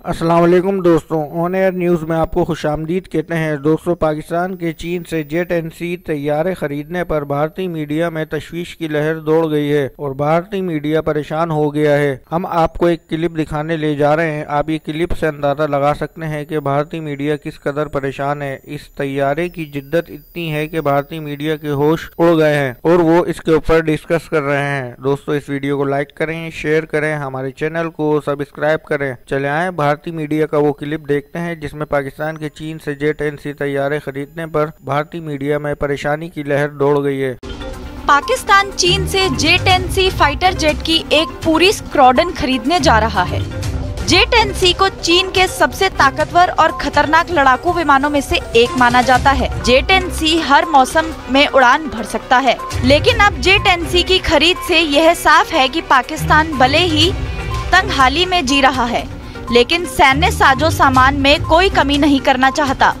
अस्सलाम वालेकुम दोस्तों, ऑन एयर न्यूज़ में आपको खुशामदीद कहते हैं। दोस्तों, पाकिस्तान के चीन से जेट-एन-सी तैयारे खरीदने पर भारतीय मीडिया में तशवीश की लहर दौड़ गई है और भारतीय मीडिया परेशान हो गया है। हम आपको एक क्लिप दिखाने ले जा रहे हैं। आप ये क्लिप से अंदाजा लगा सकते हैं कि भारतीय मीडिया किस कदर परेशान है। इस तैयारे की जिद्दत इतनी है कि भारतीय मीडिया के होश उड़ गए हैं और वो इसके ऊपर डिस्कस कर रहे हैं। दोस्तों, इस वीडियो को लाइक करें, शेयर करें, हमारे चैनल को सब्सक्राइब करें। चले आए भारतीय मीडिया का वो क्लिप देखते हैं जिसमें पाकिस्तान के चीन से जेट-एन-सी तैयारे खरीदने पर भारतीय मीडिया में परेशानी की लहर दौड़ गई है। पाकिस्तान चीन से जेट-एन-सी फाइटर जेट की एक पूरी स्क्वाड्रन खरीदने जा रहा है। जेट-एन-सी को चीन के सबसे ताकतवर और खतरनाक लड़ाकू विमानों में से एक माना जाता है। जेट-एन-सी हर मौसम में उड़ान भर सकता है, लेकिन अब जेट-एन-सी की खरीद से यह साफ है कि पाकिस्तान भले ही तंगहाली में जी रहा है, लेकिन सैन्य साजो सामान में कोई कमी नहीं करना चाहता।